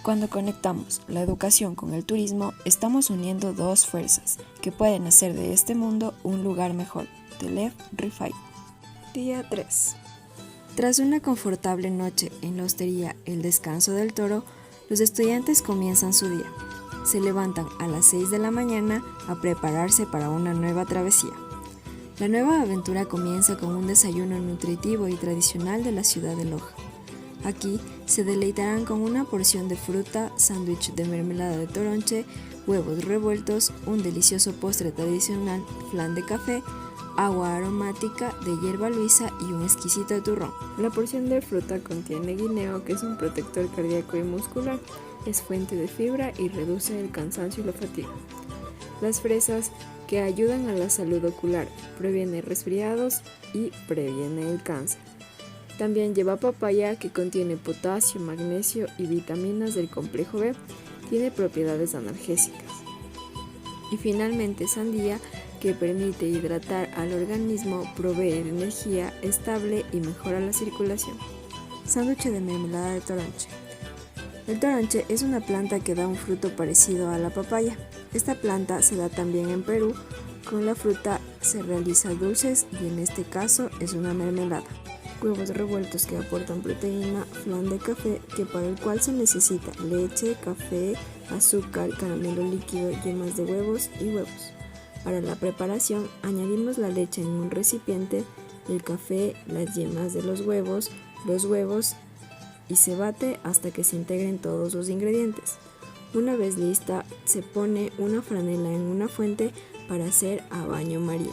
Cuando conectamos la educación con el turismo, estamos uniendo dos fuerzas que pueden hacer de este mundo un lugar mejor. De Lev Rifai. Día 3. Tras una confortable noche en la hostería El Descanso del Toro, los estudiantes comienzan su día. Se levantan a las 6 de la mañana a prepararse para una nueva travesía. La nueva aventura comienza con un desayuno nutritivo y tradicional de la ciudad de Loja. Aquí se deleitarán con una porción de fruta, sándwich de mermelada de toronche, huevos revueltos, un delicioso postre tradicional, flan de café, agua aromática de hierba luisa y un exquisito turrón. La porción de fruta contiene guineo, que es un protector cardíaco y muscular, es fuente de fibra y reduce el cansancio y la fatiga. Las fresas, que ayudan a la salud ocular, previene resfriados y previene el cáncer. También lleva papaya, que contiene potasio, magnesio y vitaminas del complejo B, tiene propiedades analgésicas. Y finalmente sandía, que permite hidratar al organismo, provee energía estable y mejora la circulación. Sándwich de mermelada de toronche. El toronche es una planta que da un fruto parecido a la papaya. Esta planta se da también en Perú. Con la fruta se realiza dulces y en este caso es una mermelada. Huevos revueltos, que aportan proteína, flan de café, que para el cual se necesita leche, café, azúcar, caramelo líquido, yemas de huevos y huevos. Para la preparación añadimos la leche en un recipiente, el café, las yemas de los huevos y se bate hasta que se integren todos los ingredientes. Una vez lista, se pone una franela en una fuente para hacer a baño María.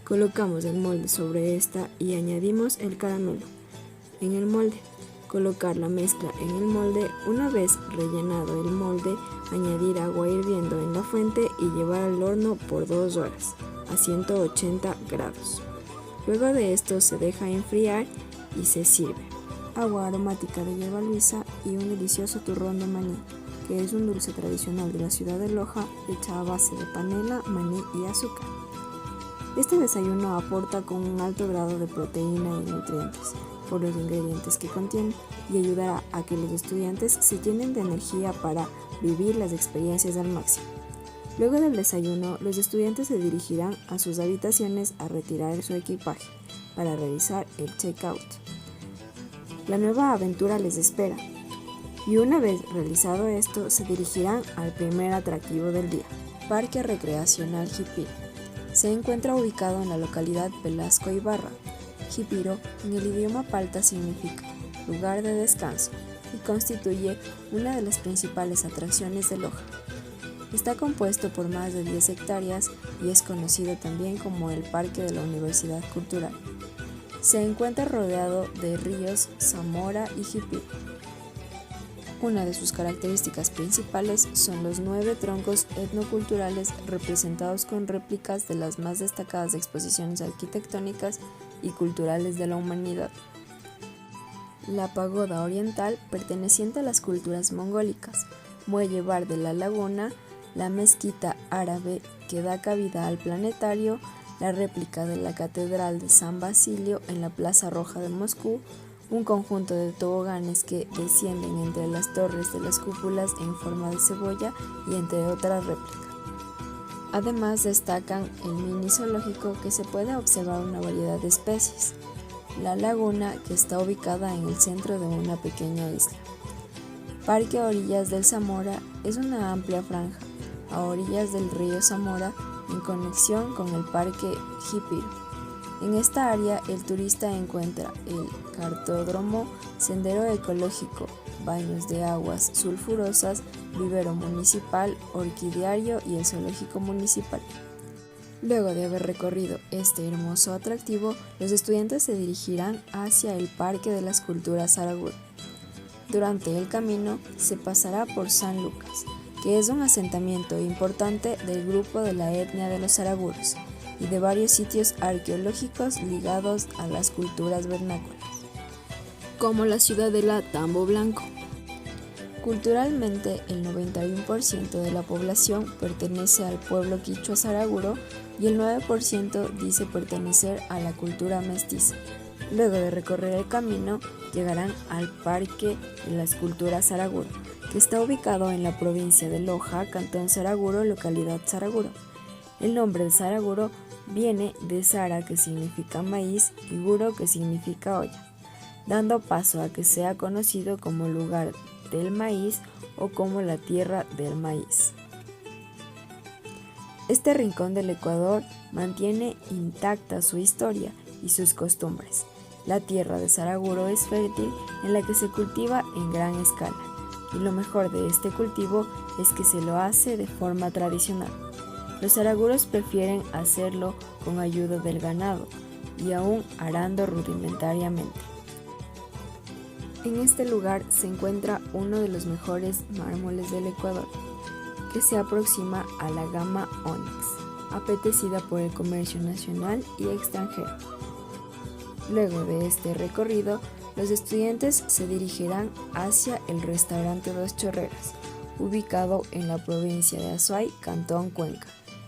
Colocamos el molde sobre esta y añadimos el caramelo. En el molde, colocar la mezcla en el molde. Una vez rellenado el molde, añadir agua hirviendo en la fuente y llevar al horno por 2 horas a 180 grados. Luego de esto se deja enfriar y se sirve. Agua aromática de hierba luisa y un delicioso turrón de maní, que es un dulce tradicional de la ciudad de Loja, hecha a base de panela, maní y azúcar. Este desayuno aporta con un alto grado de proteína y nutrientes por los ingredientes que contiene y ayudará a que los estudiantes se llenen de energía para vivir las experiencias al máximo. Luego del desayuno, los estudiantes se dirigirán a sus habitaciones a retirar su equipaje para realizar el check-out. La nueva aventura les espera y una vez realizado esto, se dirigirán al primer atractivo del día, Parque Recreacional Jipiro. Se encuentra ubicado en la localidad Velasco Ibarra. Jipiro en el idioma palta significa lugar de descanso y constituye una de las principales atracciones de Loja. Está compuesto por más de 10 hectáreas y es conocido también como el Parque de la Universidad Cultural. Se encuentra rodeado de ríos Zamora y Jipiro. Una de sus características principales son los 9 troncos etnoculturales representados con réplicas de las más destacadas exposiciones arquitectónicas y culturales de la humanidad. La pagoda oriental, perteneciente a las culturas mongólicas, Muelle Bar de la Laguna, la mezquita árabe que da cabida al planetario, la réplica de la Catedral de San Basilio en la Plaza Roja de Moscú, un conjunto de toboganes que descienden entre las torres de las cúpulas en forma de cebolla y entre otras réplicas. Además destacan el mini zoológico, que se puede observar una variedad de especies, la laguna, que está ubicada en el centro de una pequeña isla. Parque a orillas del Zamora es una amplia franja a orillas del río Zamora en conexión con el Parque Jipiro. En esta área el turista encuentra el cartódromo, sendero ecológico, baños de aguas sulfurosas, vivero municipal, orquidiario y el zoológico municipal. Luego de haber recorrido este hermoso atractivo, los estudiantes se dirigirán hacia el Parque de las Culturas Araguro. Durante el camino se pasará por San Lucas, que es un asentamiento importante del grupo de la etnia de los araguros, y de varios sitios arqueológicos ligados a las culturas vernáculas, como la ciudadela Tambo Blanco. Culturalmente, el 91% de la población pertenece al pueblo quichua saraguro y el 9% dice pertenecer a la cultura mestiza. Luego de recorrer el camino, llegarán al Parque de las Culturas Saraguro, que está ubicado en la provincia de Loja, cantón Saraguro, localidad Saraguro. El nombre de Saraguro viene de Sara, que significa maíz, y Guro, que significa olla, dando paso a que sea conocido como lugar del maíz o como la tierra del maíz. Este rincón del Ecuador mantiene intacta su historia y sus costumbres. La tierra de Saraguro es fértil, en la que se cultiva en gran escala, y lo mejor de este cultivo es que se lo hace de forma tradicional. Los saraguros prefieren hacerlo con ayuda del ganado y aún arando rudimentariamente. En este lugar se encuentra uno de los mejores mármoles del Ecuador, que se aproxima a la gama Onyx, apetecida por el comercio nacional y extranjero. Luego de este recorrido, los estudiantes se dirigirán hacia el restaurante Dos Chorreras, ubicado en la provincia de Azuay, cantón Cuenca,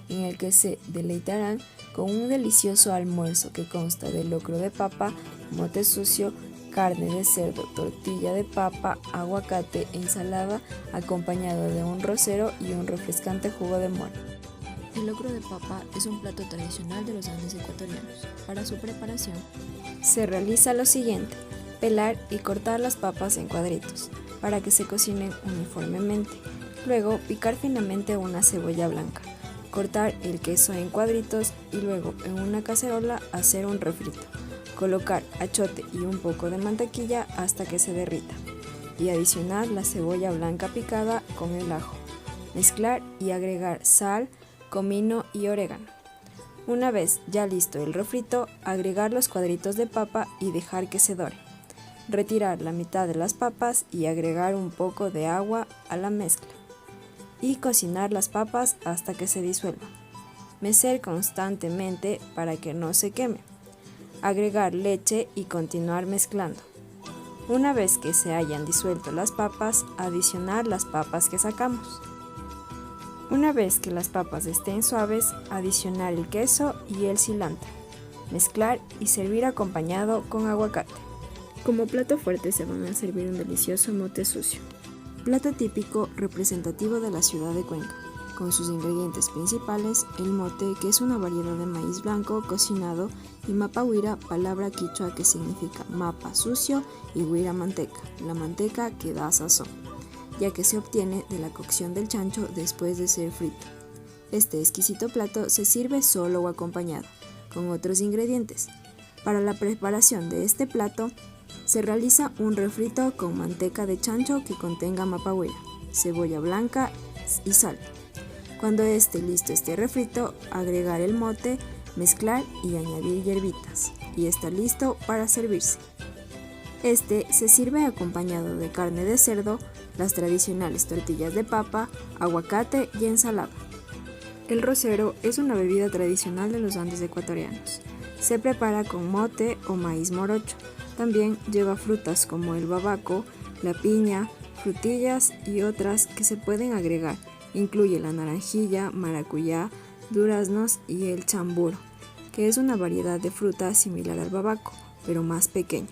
en el que se deleitarán con un delicioso almuerzo que consta de locro de papa, mote sucio, carne de cerdo, tortilla de papa, aguacate, ensalada, acompañado de un rosero y un refrescante jugo de mora. El locro de papa es un plato tradicional de los Andes ecuatorianos. Para su preparación, se realiza lo siguiente: pelar y cortar las papas en cuadritos, para que se cocinen uniformemente. Luego, picar finamente una cebolla blanca, cortar el queso en cuadritos y luego en una cacerola hacer un refrito. Colocar achote y un poco de mantequilla hasta que se derrita y adicionar la cebolla blanca picada con el ajo. Mezclar y agregar sal, comino y orégano. Una vez ya listo el refrito, agregar los cuadritos de papa y dejar que se dore. Retirar la mitad de las papas y agregar un poco de agua a la mezcla. Y cocinar las papas hasta que se disuelvan. Mecer constantemente para que no se queme. Agregar leche y continuar mezclando. Una vez que se hayan disuelto las papas, adicionar las papas que sacamos. Una vez que las papas estén suaves, adicionar el queso y el cilantro. Mezclar y servir acompañado con aguacate. Como plato fuerte se van a servir un delicioso mote sucio, plato típico representativo de la ciudad de Cuenca, con sus ingredientes principales: el mote, que es una variedad de maíz blanco cocinado, y mapa huira, palabra quichua que significa mapa sucio, y huira manteca, la manteca que da sazón, ya que se obtiene de la cocción del chancho después de ser frito. Este exquisito plato se sirve solo o acompañado, con otros ingredientes. Para la preparación de este plato, se realiza un refrito con manteca de chancho que contenga mapa huira, cebolla blanca y sal. Cuando esté listo este refrito, agregar el mote, mezclar y añadir hierbitas, y está listo para servirse. Este se sirve acompañado de carne de cerdo, las tradicionales tortillas de papa, aguacate y ensalada. El rosero es una bebida tradicional de los Andes ecuatorianos. Se prepara con mote o maíz morocho. También lleva frutas como el babaco, la piña, frutillas y otras que se pueden agregar. Incluye la naranjilla, maracuyá, duraznos y el chamburo, que es una variedad de fruta similar al babaco, pero más pequeño.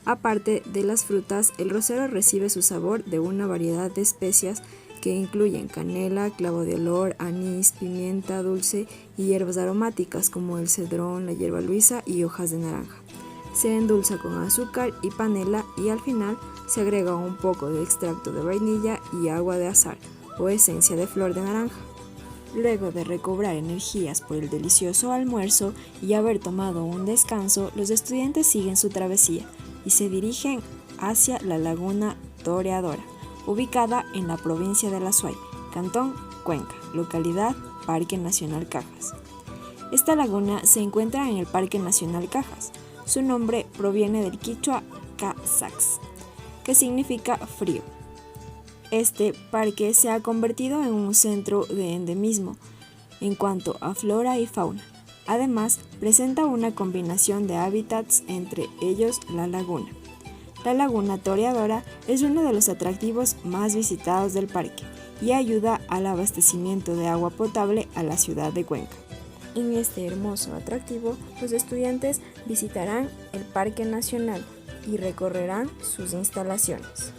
Aparte de las frutas, el rosero recibe su sabor de una variedad de especias que incluyen canela, clavo de olor, anís, pimienta dulce y hierbas aromáticas como el cedrón, la hierba luisa y hojas de naranja. Se endulza con azúcar y panela y al final se agrega un poco de extracto de vainilla y agua de azahar o esencia de flor de naranja. Luego de recobrar energías por el delicioso almuerzo y haber tomado un descanso, los estudiantes siguen su travesía y se dirigen hacia la laguna Toreadora, ubicada en la provincia de Azuay, cantón Cuenca, localidad Parque Nacional Cajas. Esta laguna se encuentra en el Parque Nacional Cajas. Su nombre proviene del quichua Casax, que significa frío. Este parque se ha convertido en un centro de endemismo en cuanto a flora y fauna. Además, presenta una combinación de hábitats, entre ellos la laguna. La laguna Toreadora es uno de los atractivos más visitados del parque y ayuda al abastecimiento de agua potable a la ciudad de Cuenca. En este hermoso atractivo, los estudiantes visitarán el Parque Nacional y recorrerán sus instalaciones.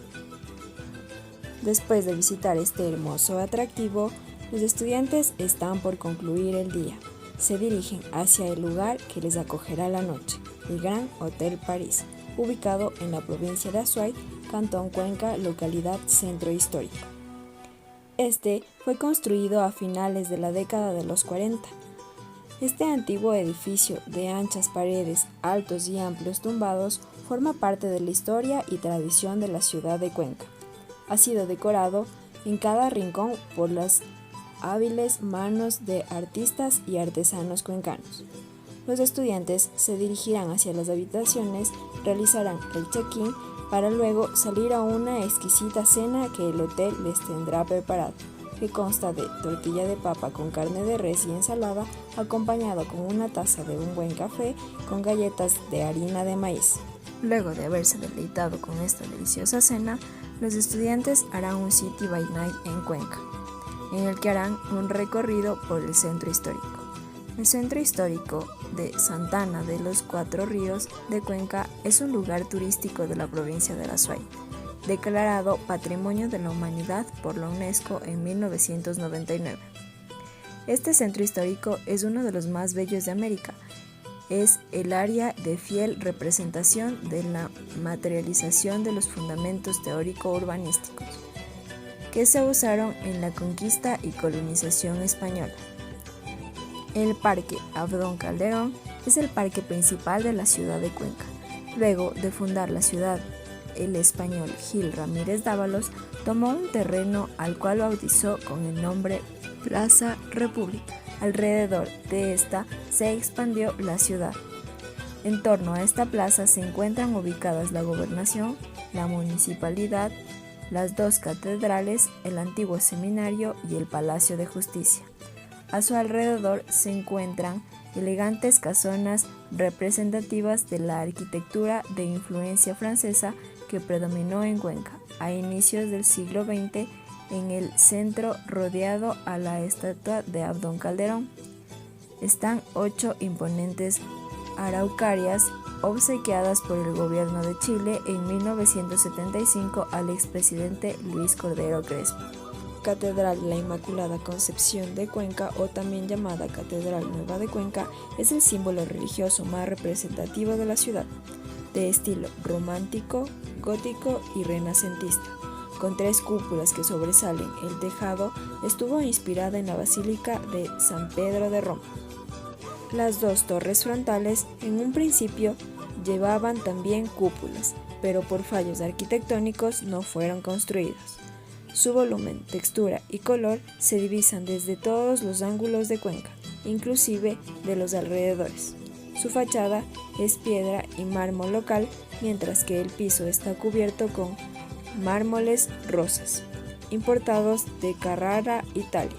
Después de visitar este hermoso atractivo, los estudiantes están por concluir el día. Se dirigen hacia el lugar que les acogerá la noche, el Gran Hotel París, ubicado en la provincia de Azuay, Cantón Cuenca, localidad Centro Histórico. Este fue construido a finales de la década de los 40. Este antiguo edificio de anchas paredes, altos y amplios tumbados forma parte de la historia y tradición de la ciudad de Cuenca. Ha sido decorado en cada rincón por las hábiles manos de artistas y artesanos cuencanos. Los estudiantes se dirigirán hacia las habitaciones, realizarán el check-in para luego salir a una exquisita cena que el hotel les tendrá preparado, que consta de tortilla de papa con carne de res y ensalada, acompañado con una taza de un buen café con galletas de harina de maíz. Luego de haberse deleitado con esta deliciosa cena, los estudiantes harán un City by Night en Cuenca, en el que harán un recorrido por el centro histórico. El centro histórico de Santana de los Cuatro Ríos de Cuenca es un lugar turístico de la provincia de Azuay, declarado Patrimonio de la Humanidad por la UNESCO en 1999. Este centro histórico es uno de los más bellos de América. Es el área de fiel representación de la materialización de los fundamentos teórico-urbanísticos que se usaron en la conquista y colonización española. El Parque Abdón Calderón es el parque principal de la ciudad de Cuenca. Luego de fundar la ciudad, el español Gil Ramírez Dávalos tomó un terreno al cual bautizó con el nombre Plaza República. Alrededor de esta se expandió la ciudad. En torno a esta plaza se encuentran ubicadas la gobernación, la municipalidad, las dos catedrales, el antiguo seminario y el Palacio de Justicia. A su alrededor se encuentran elegantes casonas representativas de la arquitectura de influencia francesa que predominó en Cuenca a inicios del siglo XX. En el centro, rodeado a la estatua de Abdón Calderón, están 8 imponentes araucarias obsequiadas por el gobierno de Chile en 1975 al expresidente Luis Cordero Crespo. Catedral de la Inmaculada Concepción de Cuenca, o también llamada Catedral Nueva de Cuenca, es el símbolo religioso más representativo de la ciudad, de estilo romántico, gótico y renacentista. Con 3 cúpulas que sobresalen el tejado, estuvo inspirada en la Basílica de San Pedro de Roma. Las 2 torres frontales en un principio llevaban también cúpulas, pero por fallos arquitectónicos no fueron construidos. Su volumen, textura y color se divisan desde todos los ángulos de Cuenca, inclusive de los alrededores. Su fachada es piedra y mármol local, mientras que el piso está cubierto con mármoles rosas, importados de Carrara, Italia.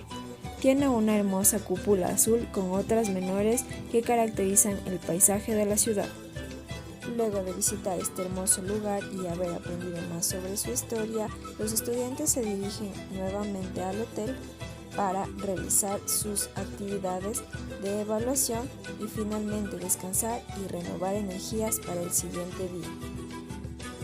Tiene una hermosa cúpula azul con otras menores que caracterizan el paisaje de la ciudad. Luego de visitar este hermoso lugar y haber aprendido más sobre su historia, los estudiantes se dirigen nuevamente al hotel para realizar sus actividades de evaluación y finalmente descansar y renovar energías para el siguiente día.